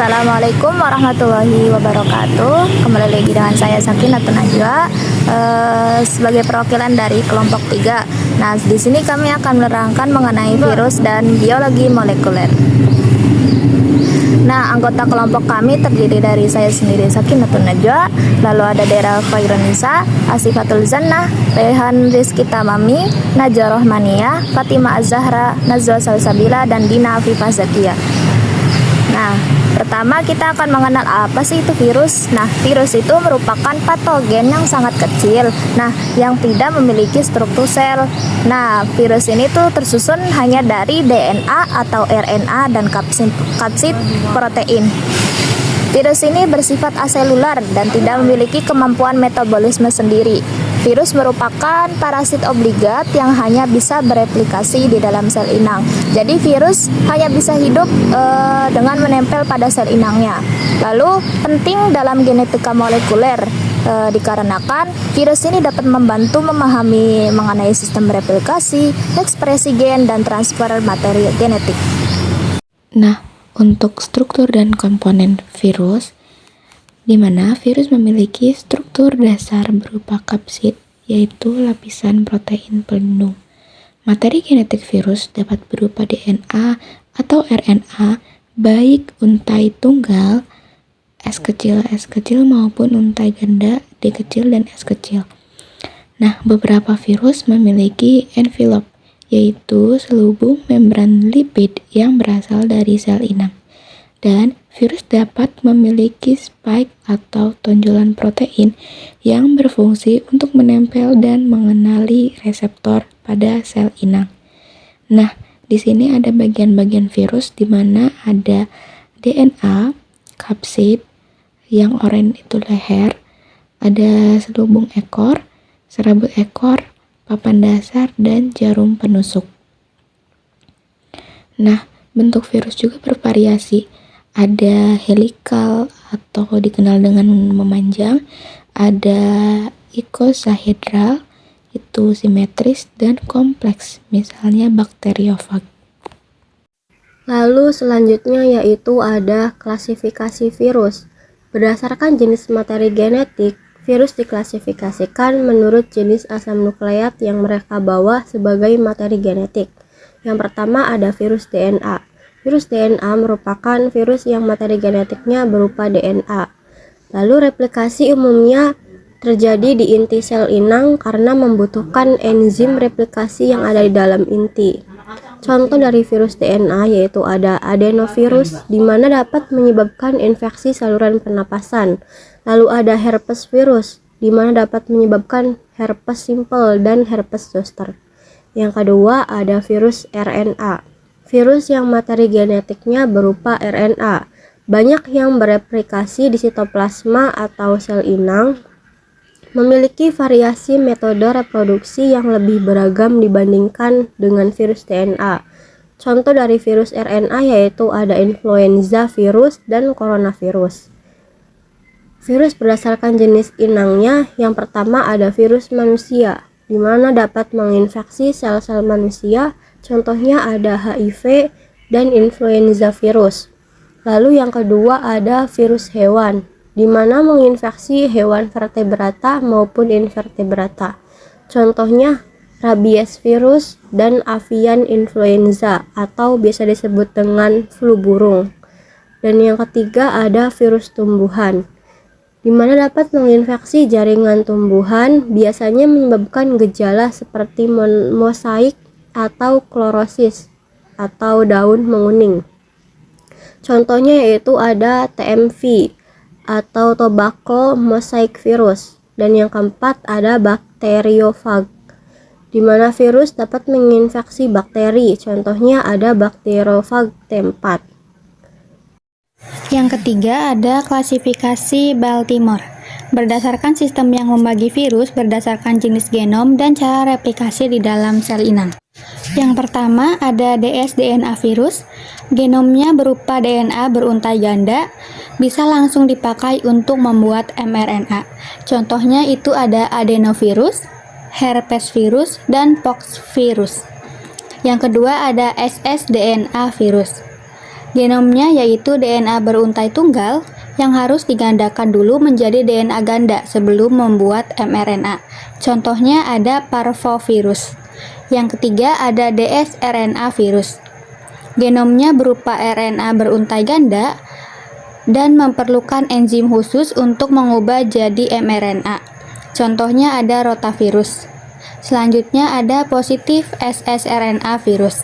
Assalamualaikum warahmatullahi wabarakatuh. Kembali lagi dengan saya Sakinatun Najwa sebagai perwakilan dari kelompok 3. Nah, di sini kami akan menerangkan mengenai virus dan biologi molekuler. Nah, anggota kelompok kami terdiri dari saya sendiri Sakinatun Najwa, lalu ada Dera Khairunisa, Asifatul Zannah, Rehan Rizky Tamami, Najwa Rohmania, Fatima Az-Zahra, Nazwa Salsabila, dan Dina Afifah Zakia. Nah, pertama kita akan mengenal apa sih itu virus. Nah, virus itu merupakan patogen yang sangat kecil, yang tidak memiliki struktur sel. Nah, virus ini tuh tersusun hanya dari DNA atau RNA dan kapsid protein. Virus ini bersifat aselular dan tidak memiliki kemampuan metabolisme sendiri. Virus merupakan parasit obligat yang hanya bisa bereplikasi di dalam sel inang. Jadi virus hanya bisa hidup dengan menempel pada sel inangnya. Lalu penting dalam genetika molekuler dikarenakan virus ini dapat membantu memahami mengenai sistem replikasi, ekspresi gen, dan transfer materi genetik. Nah, untuk struktur dan komponen virus, di mana virus memiliki struktur dasar berupa kapsid, yaitu lapisan protein pelindung. Materi genetik virus dapat berupa DNA atau RNA, baik untai tunggal, S kecil maupun untai ganda, D kecil dan S kecil. Nah, beberapa virus memiliki envelope, yaitu selubung membran lipid yang berasal dari sel inang. Dan virus dapat memiliki spike atau tonjolan protein yang berfungsi untuk menempel dan mengenali reseptor pada sel inang. Nah, di sini ada bagian-bagian virus di mana ada DNA, kapsid, yang oranye itu leher, ada selubung ekor, serabut ekor, papan dasar, dan jarum penusuk. Nah, bentuk virus juga bervariasi. Ada helikal atau dikenal dengan memanjang, ada icosahedral, itu simetris dan kompleks, misalnya bakteriofag. Lalu selanjutnya yaitu ada klasifikasi virus. Berdasarkan jenis materi genetik, virus diklasifikasikan menurut jenis asam nukleat yang mereka bawa sebagai materi genetik. Yang pertama ada virus DNA. Virus DNA merupakan virus yang materi genetiknya berupa DNA. Lalu replikasi umumnya terjadi di inti sel inang karena membutuhkan enzim replikasi yang ada di dalam inti. Contoh dari virus DNA yaitu ada adenovirus, di mana dapat menyebabkan infeksi saluran pernapasan. Lalu ada herpes virus, di mana dapat menyebabkan herpes simpel dan herpes zoster. Yang kedua ada virus RNA. Virus yang materi genetiknya berupa RNA, banyak yang bereplikasi di sitoplasma atau sel inang, memiliki variasi metode reproduksi yang lebih beragam dibandingkan dengan virus DNA. Contoh dari virus RNA yaitu ada influenza virus dan coronavirus. Virus berdasarkan jenis inangnya, yang pertama ada virus manusia, di mana dapat menginfeksi sel-sel manusia. Contohnya ada HIV dan influenza virus. Lalu yang kedua ada virus hewan, di mana menginfeksi hewan vertebrata maupun invertebrata. Contohnya rabies virus dan avian influenza atau biasa disebut dengan flu burung. Dan yang ketiga ada virus tumbuhan, di mana dapat menginfeksi jaringan tumbuhan, biasanya menyebabkan gejala seperti mosaik atau klorosis atau daun menguning. Contohnya yaitu ada TMV atau tobacco mosaic virus. Dan yang keempat ada bakteriofag, di mana virus dapat menginfeksi bakteri. Contohnya ada bakteriofag T4. Yang ketiga ada klasifikasi Baltimore. Berdasarkan sistem yang membagi virus berdasarkan jenis genom dan cara replikasi di dalam sel inang. Yang pertama ada dsDNA virus. Genomnya berupa DNA beruntai ganda, bisa langsung dipakai untuk membuat mRNA. Contohnya itu ada adenovirus, herpes virus, dan pox virus. Yang kedua ada ssDNA virus. Genomnya yaitu DNA beruntai tunggal yang harus digandakan dulu menjadi DNA ganda sebelum membuat mRNA. Contohnya ada parvovirus. Yang ketiga ada dsRNA virus. Genomnya berupa RNA beruntai ganda dan memerlukan enzim khusus untuk mengubah jadi mRNA. Contohnya ada rotavirus. Selanjutnya ada positif ssRNA virus.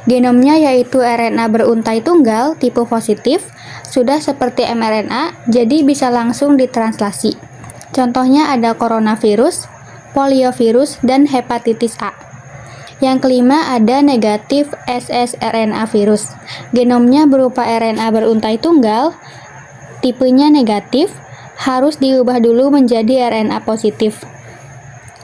Genomnya yaitu RNA beruntai tunggal tipe positif, sudah seperti mRNA, jadi bisa langsung ditranslasi. Contohnya ada coronavirus, poliovirus, dan hepatitis A. Yang kelima ada negatif ssRNA virus. Genomnya berupa RNA beruntai tunggal, tipenya negatif, harus diubah dulu menjadi RNA positif.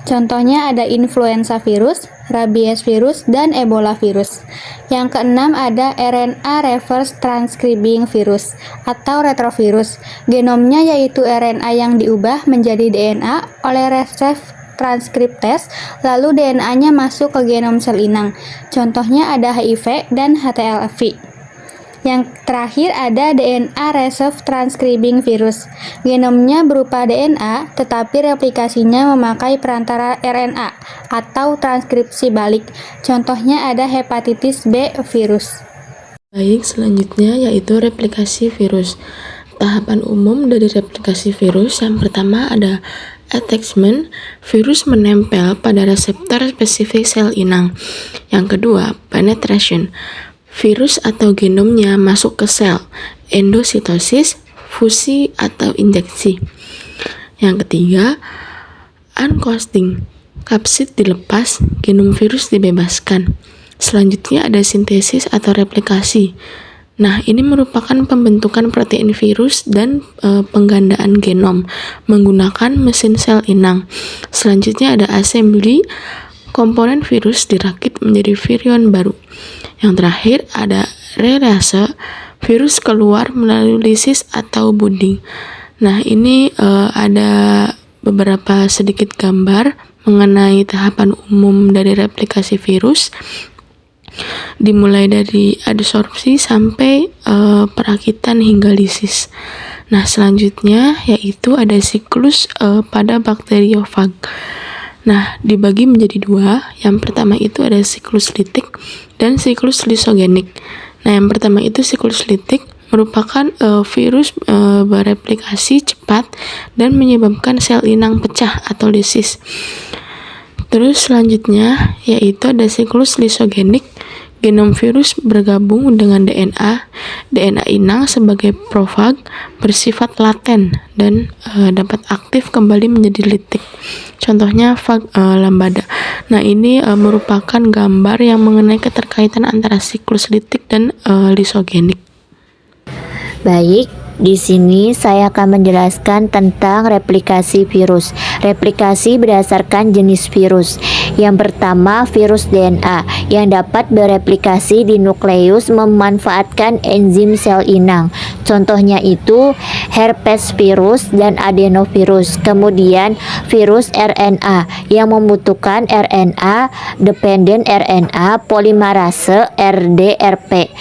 Contohnya ada influenza virus, rabies virus, dan ebola virus. Yang keenam ada RNA reverse transcribing virus atau retrovirus. Genomnya yaitu RNA yang diubah menjadi DNA oleh resep transkriptase, lalu DNA-nya masuk ke genom sel inang. Contohnya ada HIV dan HTLV. Yang terakhir ada DNA reverse transcribing virus. Genomnya berupa DNA, tetapi replikasinya memakai perantara RNA atau transkripsi balik. Contohnya ada hepatitis B virus. Baik, selanjutnya yaitu replikasi virus. Tahapan umum dari replikasi virus yang pertama ada attachment, virus menempel pada reseptor spesifik sel inang. Yang kedua, penetration, virus atau genomnya masuk ke sel, endositosis, fusi atau injeksi. Yang ketiga, uncoating, kapsid dilepas, genom virus dibebaskan. Selanjutnya ada sintesis atau replikasi. Nah, ini merupakan pembentukan protein virus dan penggandaan genom menggunakan mesin sel inang. Selanjutnya ada assembly, komponen virus dirakit menjadi virion baru. Yang terakhir ada relase, virus keluar melalui lisis atau budding. Nah, ini ada beberapa sedikit gambar mengenai tahapan umum dari replikasi virus, dimulai dari adsorpsi sampai perakitan hingga lisis. Nah, selanjutnya yaitu ada siklus pada bakteriofag. Nah, dibagi menjadi dua. Yang pertama itu ada siklus litik dan siklus lisogenik. Nah, yang pertama itu siklus litik merupakan virus bereplikasi cepat dan menyebabkan sel inang pecah atau lisis. Terus selanjutnya yaitu ada siklus lisogenik. Genom virus bergabung dengan DNA inang sebagai profag, bersifat laten dan dapat aktif kembali menjadi litik. Contohnya fag lambada. Nah, ini merupakan gambar yang mengenai keterkaitan antara siklus litik dan lisogenik. Baik, di sini saya akan menjelaskan tentang replikasi virus. Replikasi berdasarkan jenis virus. Yang pertama, virus DNA yang dapat bereplikasi di nukleus memanfaatkan enzim sel inang. Contohnya itu herpes virus dan adenovirus. Kemudian virus RNA yang membutuhkan RNA dependent RNA polimerase RDRP.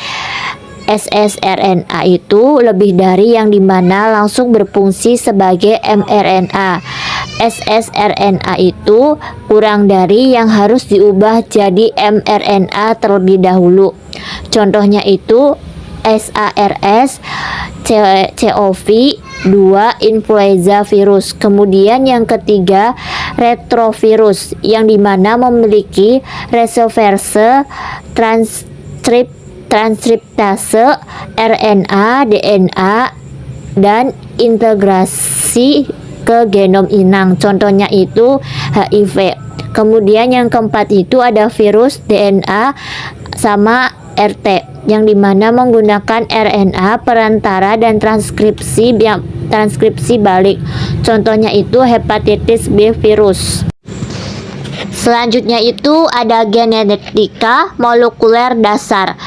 ssRNA itu lebih dari yang dimana langsung berfungsi sebagai mRNA. ssRNA itu kurang dari yang harus diubah jadi mRNA terlebih dahulu. Contohnya itu SARS, CoV-2 influenza virus. Kemudian yang ketiga retrovirus yang dimana memiliki reverse transkriptase RNA, DNA, dan integrasi ke genom inang. Contohnya itu HIV. Kemudian yang keempat itu ada virus DNA sama RT yang dimana menggunakan RNA perantara dan transkripsi balik. Contohnya itu hepatitis B virus. Selanjutnya itu ada genetika molekuler dasar.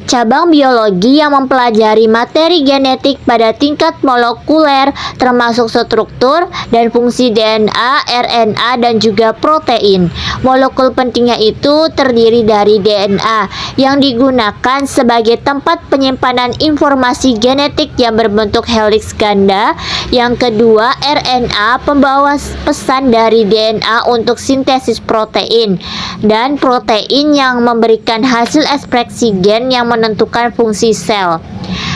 cabang biologi yang mempelajari materi genetik pada tingkat molekuler termasuk struktur dan fungsi DNA, RNA, dan juga protein. Molekul pentingnya itu terdiri dari DNA yang digunakan sebagai tempat penyimpanan informasi genetik yang berbentuk heliks ganda. Yang kedua, RNA pembawa pesan dari DNA untuk sintesis protein, dan protein yang memberikan hasil ekspresi gen yang menentukan fungsi sel.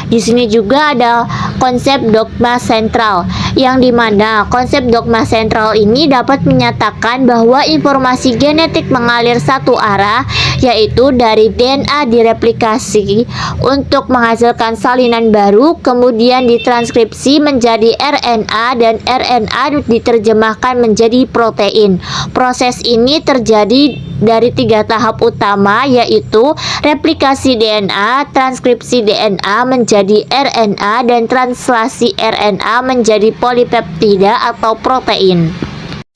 Di sini juga ada konsep dogma sentral, yang dimana konsep dogma sentral ini dapat menyatakan bahwa informasi genetik mengalir satu arah, yaitu dari DNA direplikasi untuk menghasilkan salinan baru, kemudian ditranskripsi menjadi RNA, dan RNA diterjemahkan menjadi protein. Proses ini terjadi dari 3 tahap utama, yaitu replikasi DNA, transkripsi DNA menjadi RNA, dan translasi RNA menjadi polipeptida atau protein.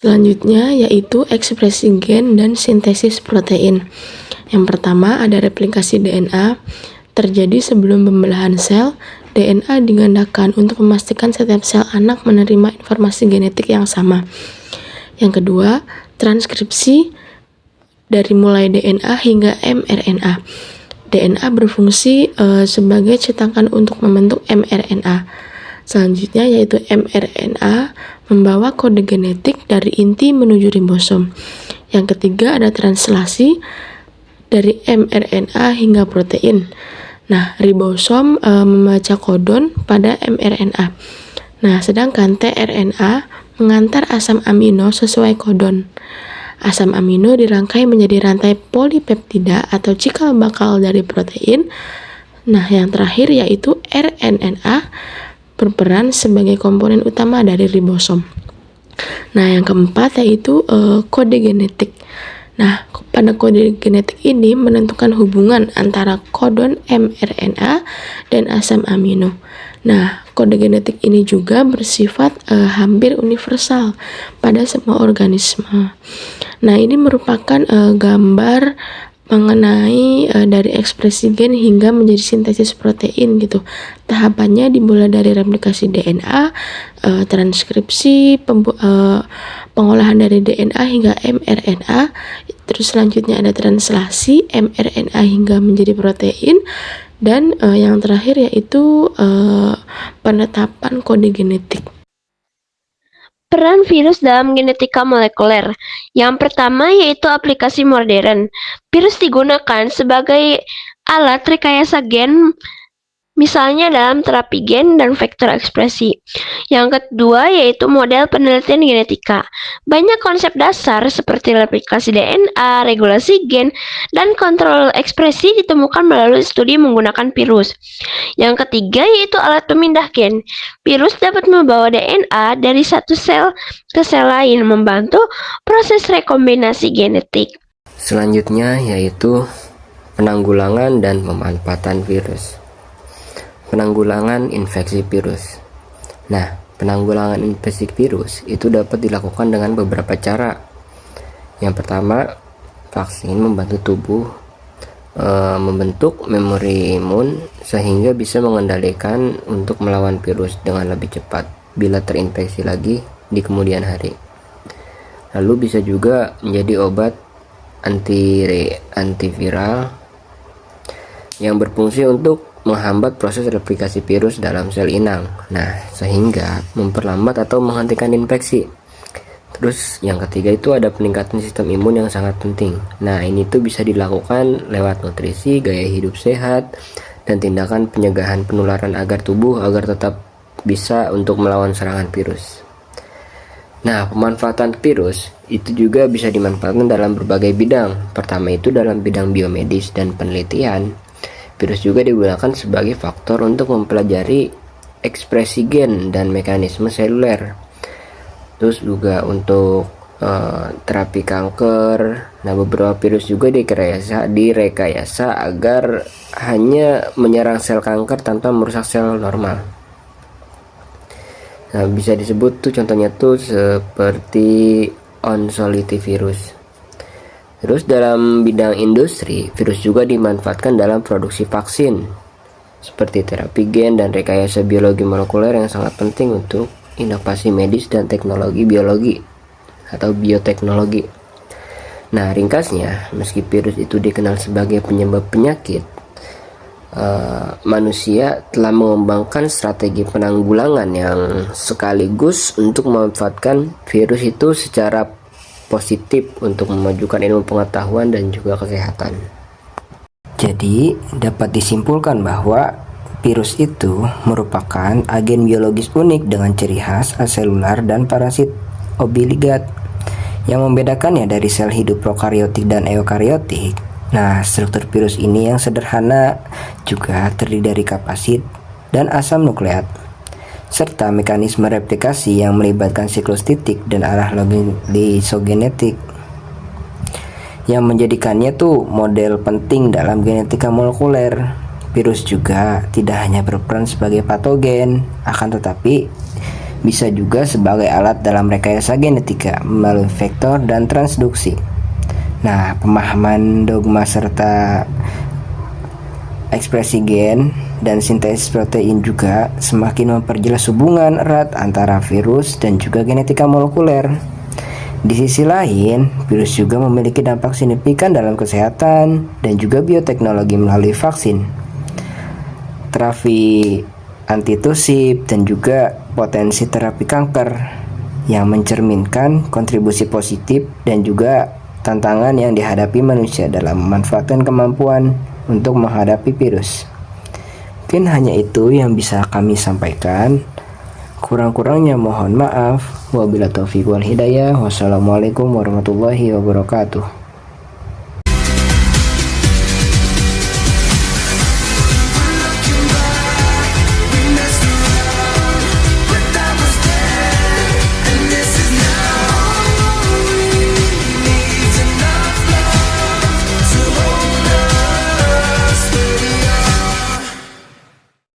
Selanjutnya yaitu ekspresi gen dan sintesis protein. Yang pertama ada replikasi DNA. Terjadi sebelum pembelahan sel, DNA digandakan untuk memastikan setiap sel anak menerima informasi genetik yang sama. Yang kedua, transkripsi dari mulai DNA hingga mRNA. DNA berfungsi sebagai cetakan untuk membentuk mRNA. Selanjutnya yaitu mRNA membawa kode genetik dari inti menuju ribosom. Yang ketiga ada translasi dari mRNA hingga protein. Nah, ribosom membaca kodon pada mRNA. Nah, sedangkan tRNA mengantar asam amino sesuai kodon. Asam amino dirangkai menjadi rantai polipeptida atau cikal bakal dari protein. Nah, yang terakhir yaitu RNA berperan sebagai komponen utama dari ribosom. Nah, yang keempat yaitu kode genetik. Nah, pada kode genetik ini menentukan hubungan antara kodon mRNA dan asam amino. Nah, kode genetik ini juga bersifat hampir universal pada semua organisme. Nah, ini merupakan gambar mengenai dari ekspresi gen hingga menjadi sintesis protein gitu. Tahapannya dimulai dari replikasi DNA, transkripsi, pengolahan dari DNA hingga mRNA, terus selanjutnya ada translasi mRNA hingga menjadi protein, dan yang terakhir yaitu penetapan kode genetik. Peran virus dalam genetika molekuler. Yang pertama yaitu aplikasi modern. Virus digunakan sebagai alat rekayasa gen, misalnya dalam terapi gen dan vektor ekspresi. Yang kedua yaitu model penelitian genetika. Banyak konsep dasar seperti replikasi DNA, regulasi gen, dan kontrol ekspresi ditemukan melalui studi menggunakan virus. Yang ketiga yaitu alat pemindah gen. Virus dapat membawa DNA dari satu sel ke sel lain, membantu proses rekombinasi genetik. Selanjutnya yaitu penanggulangan dan pemanfaatan virus. Penanggulangan infeksi virus. Nah, penanggulangan infeksi virus itu dapat dilakukan dengan beberapa cara. Yang pertama, vaksin membantu tubuh membentuk memori imun sehingga bisa mengendalikan untuk melawan virus dengan lebih cepat bila terinfeksi lagi di kemudian hari. Lalu bisa juga menjadi obat antiviral yang berfungsi untuk menghambat proses replikasi virus dalam sel inang. Nah, sehingga memperlambat atau menghentikan infeksi. Terus yang ketiga itu ada peningkatan sistem imun yang sangat penting. Nah, ini tuh bisa dilakukan lewat nutrisi, gaya hidup sehat, dan tindakan pencegahan penularan agar tubuh tetap bisa untuk melawan serangan virus. Nah, pemanfaatan virus itu juga bisa dimanfaatkan dalam berbagai bidang. Pertama itu dalam bidang biomedis dan penelitian. Virus juga digunakan sebagai faktor untuk mempelajari ekspresi gen dan mekanisme seluler. Terus juga untuk terapi kanker. Nah, beberapa virus juga direkayasa agar hanya menyerang sel kanker tanpa merusak sel normal. Nah, bisa disebut tuh contohnya tuh seperti onsoliti virus. Terus dalam bidang industri, virus juga dimanfaatkan dalam produksi vaksin, seperti terapi gen dan rekayasa biologi molekuler yang sangat penting untuk inovasi medis dan teknologi biologi atau bioteknologi. Nah, ringkasnya, meski virus itu dikenal sebagai penyebab penyakit, manusia telah mengembangkan strategi penanggulangan yang sekaligus untuk memanfaatkan virus itu secara positif untuk memajukan ilmu pengetahuan dan juga kesehatan. Jadi, dapat disimpulkan bahwa virus itu merupakan agen biologis unik dengan ciri khas aselular dan parasit obligat yang membedakannya dari sel hidup prokariotik dan eukariotik. Nah, struktur virus ini yang sederhana juga terdiri dari kapsid dan asam nukleat, serta mekanisme replikasi yang melibatkan siklus titik dan arah lisogenetik yang menjadikannya tuh model penting dalam genetika molekuler. Virus juga tidak hanya berperan sebagai patogen, akan tetapi bisa juga sebagai alat dalam rekayasa genetika melalui vektor dan transduksi. Nah, pemahaman dogma serta ekspresi gen dan sintesis protein juga semakin memperjelas hubungan erat antara virus dan juga genetika molekuler. Di sisi lain, virus juga memiliki dampak signifikan dalam kesehatan dan juga bioteknologi melalui vaksin, terapi antitusif, dan juga potensi terapi kanker yang mencerminkan kontribusi positif dan juga tantangan yang dihadapi manusia dalam memanfaatkan kemampuan untuk menghadapi virus. Mungkin hanya itu yang bisa kami sampaikan. Kurang-kurangnya mohon maaf. Wabillahi taufiq wal hidayah. Wassalamualaikum warahmatullahi wabarakatuh.